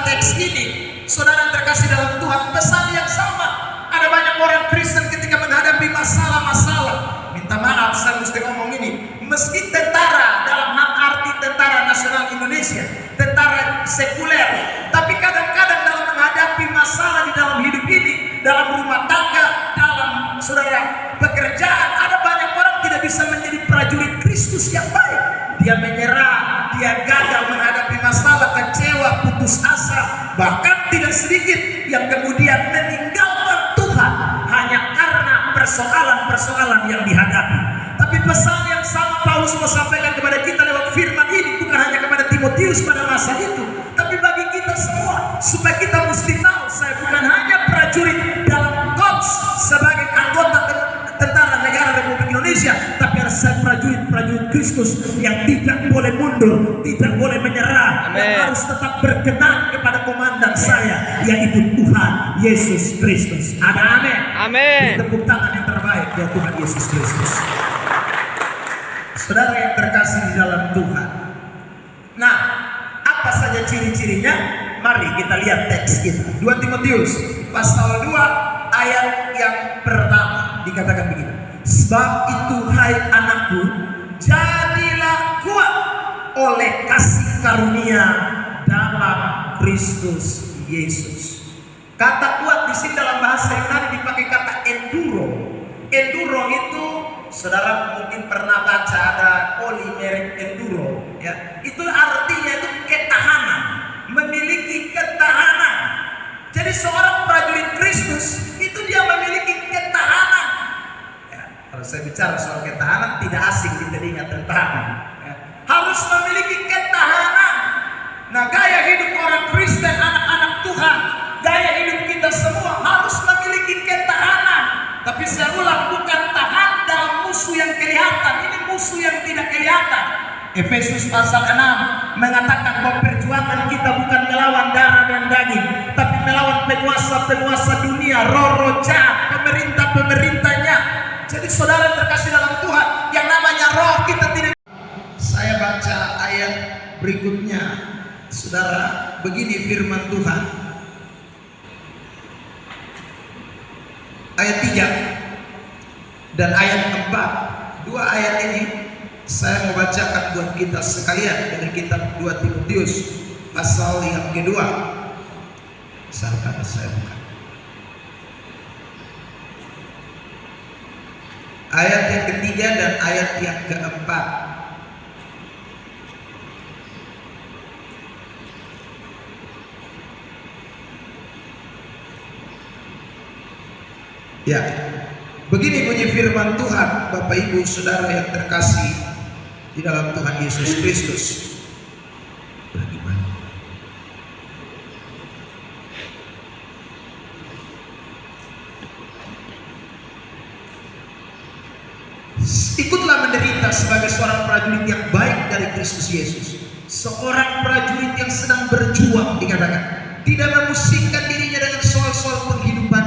teks ini, saudara terkasih dalam Tuhan, pesan yang sama. Ada banyak orang Kristen ketika menghadapi masalah-masalah, minta maaf saya mesti ngomong ini, meski tentara dalam hal arti tentara nasional Indonesia, tentara sekuler, tapi kadang-kadang dalam menghadapi masalah di dalam hidup ini, dalam rumah tangga, dalam saudara pekerjaan, ada banyak orang tidak bisa menjadi prajurit Kristus yang baik. Dia menyerah, dia gagal menghadapi masalah, kecewa, putus asa, bahkan tidak sedikit yang kemudian meninggalkan Tuhan hanya karena persoalan-persoalan yang dihadapi. Tapi pesan yang sama Paulus mau sampaikan kepada kita lewat firman ini bukan hanya kepada Timotius pada masa itu, tapi bagi kita semua, supaya kita mesti tahu, saya bukan hanya prajurit dalam korps sebagai anggota tentara negara Republik Indonesia, tapi harus saya prajurit Kristus yang tidak boleh mundur, tidak boleh menyerah, yang harus tetap berkenan kepada komandan saya, yaitu Tuhan Yesus Kristus. Ada amin. Amin. Tepuk tangan yang terbaik buat Tuhan Yesus Kristus. Saudara yang terkasih di dalam Tuhan. Nah, apa saja ciri-cirinya? Mari kita lihat teks kita. 2 Timotius pasal 2 ayat yang pertama dikatakan begini. Sebab itu hai anakku, jadilah kuat oleh kasih karunia dalam Kristus Yesus. Kata kuat di sini dalam bahasa Yunani dipakai kata enduro. Enduro itu, saudara mungkin pernah baca ada oli merek enduro, ya. Itu artinya itu ketahanan, memiliki ketahanan. Jadi seorang prajurit Kristus itu dia memiliki ketahanan. Ya, kalau saya bicara soal ketahanan tidak asing di telinga tentara. Ya, harus memiliki ketahanan. Nah, gaya hidup orang Kristen, anak-anak Tuhan, gaya hidup kita semua harus memiliki ketahanan. Tapi saya ulang, bukan tahan dalam musuh yang kelihatan, ini musuh yang tidak kelihatan. Efesus pasal 6 mengatakan bahwa perjuangan kita bukan melawan darah dan daging, tapi melawan penguasa-penguasa dunia, roh-roh jahat, pemerintah-pemerintahnya. Jadi saudara terkasih dalam Tuhan, yang namanya roh kita tidak. Saya baca ayat berikutnya, saudara, begini firman Tuhan. Ayat 3 dan ayat 4. Dua ayat ini saya mau bacakan buat kita sekalian dari kitab 2 Timotius pasal yang kedua. Misalkan saya bukan. Ayat yang ketiga dan ayat yang keempat. Ya, begini bunyi firman Tuhan, Bapak Ibu Saudara yang terkasih di dalam Tuhan Yesus Kristus. Ikutlah menderita sebagai seorang prajurit yang baik dari Kristus Yesus. Seorang prajurit yang sedang berjuang, dikatakan, tidak memusingkan dirinya dengan soal-soal penghidupan,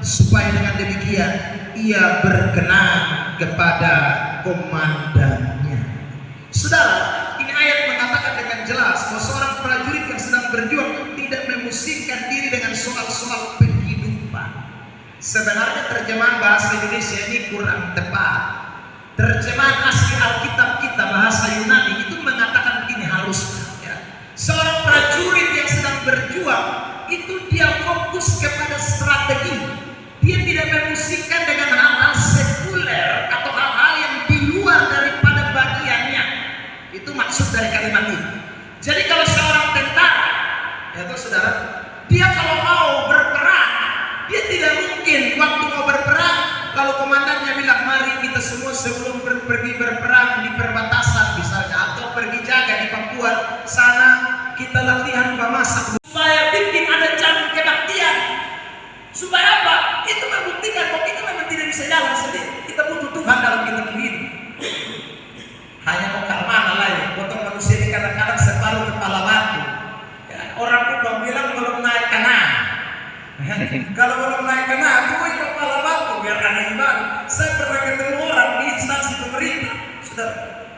supaya dengan demikian ia berkenan kepada komandannya. Saudara, ini ayat mengatakan dengan jelas bahwa seorang prajurit yang sedang berjuang tidak memusingkan diri dengan soal-soal penghidupan. Sebenarnya terjemahan bahasa Indonesia ini kurang tepat. Terjemahan asli Alkitab kita bahasa Yunani itu mengatakan begini harusnya, ya. Seorang prajurit yang sedang berjuang itu dia fokus kepada strategi. Dia tidak memusingkan dengan hal-hal sekuler atau hal-hal yang di luar daripada bagiannya. Itu maksud dari kalimat ini. Jadi kalau seorang tentara, ya toh saudara, dia kalau mau berperang, dia tidak mungkin waktu mau berperang, kalau komandannya bilang mari kita semua sebelum pergi berperang di perbatasan misalnya, atau pergi jaga di Papua sana, kita latihan memasak supaya bikin ada cabang kebaktian. Supaya apa? Itu membuktikan bahwa kita memang tidak bisa jalan sendiri. Kita butuh Tuhan dalam kita hidup. Hanya mau karmana lah ya. Potong manusia ini kadang-kadang separuh kepala batu. Ya, orang pun bilang belum naik kanan. Kalau belum naik kanan, aku kepala batu biar ada iman. Saya pernah ketemu orang di instansi pemerintah. Sudah,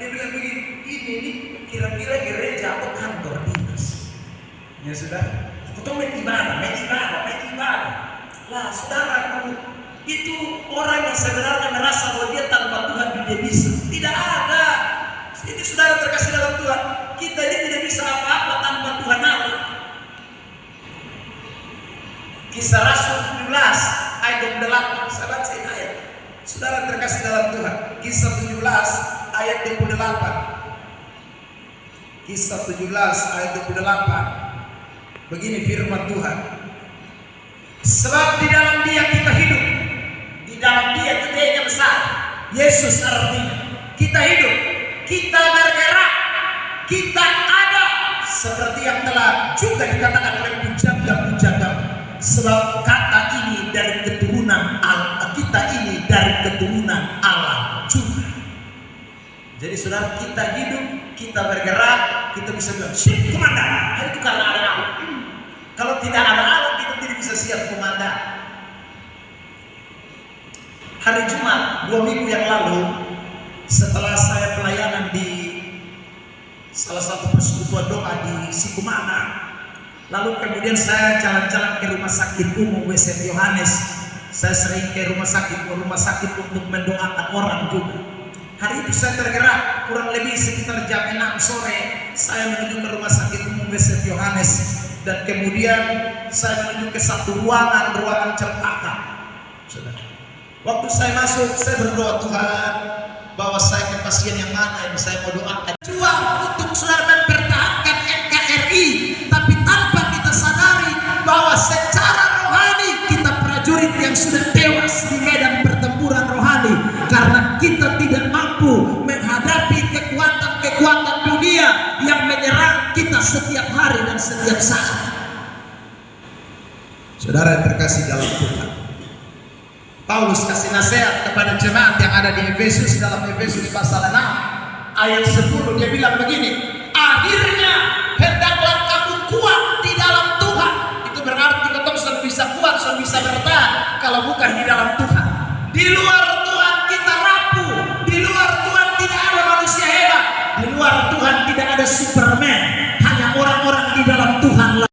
dia bilang begini, ini kira-kira gereja atau kantor dinas. Ya sudah, aku main ibadah. Lah saudaraku, itu orang yang sebenarnya merasa bahwa dia tanpa Tuhan dia bisa. Tidak ada. Ini saudara terkasih dalam Tuhan. Kita ini tidak bisa apa-apa tanpa Tuhan Allah. Kisah Rasul 17 ayat 28. Saya baca ini ayat. Saudara terkasih dalam Tuhan. Kisah 17 ayat 28. Kisah 17 ayat 28. Begini firman Tuhan. Sebab di dalam Dia kita hidup. Di dalam Dia itu Dia yang besar. Yesus artinya. Kita hidup. Kita bergerak. Kita ada. Seperti yang telah juga dikatakan oleh pujangga-pujangga. Sebab kata ini dari keturunan Allah. Kita ini dari keturunan Allah juga. Jadi saudara, kita hidup, kita bergerak, kita bisa bilang siap komandan. Itu karena ada Allah. Kalau tidak ada Allah, kita tidak bisa siap komandan. Hari Jumat 2 minggu yang lalu, setelah saya pelayanan di salah satu persekutuan doa di Sikumana, lalu kemudian saya jalan-jalan ke rumah sakit umum WSF Yohanes. Saya sering ke rumah sakit untuk mendoakan orang juga. Hari itu saya tergerak, kurang lebih sekitar jam 6 sore, saya menuju ke rumah sakit umum WSF Yohanes. Dan kemudian saya menuju ke satu ruangan cempaka. Waktu saya masuk, saya berdoa, Tuhan, bawa saya ke pasien yang mana ini saya mau doakan. Juang untuk saudara mempertahankan NKRI, tapi tanpa kita sadari bahwa secara rohani kita prajurit yang sudah tewas di medan pertempuran rohani karena kita tidak mampu menghadapi kekuatan dunia yang menyerang kita setiap hari dan setiap saat. Saudara yang terkasih dalam Tuhan, Paulus kasih nasihat kepada jemaat yang ada di Efesus dalam Efesus pasal 6 ayat 10. Dia bilang begini, akhirnya hendaklah kamu kuat di dalam Tuhan. Itu berarti kita sudah bisa kuat, sudah bisa bertahan kalau bukan di dalam Tuhan. Di luar Tuhan kita rapuh, di luar Tuhan tidak ada manusia hebat, di luar Tuhan tidak ada Superman, hanya orang-orang di dalam Tuhan.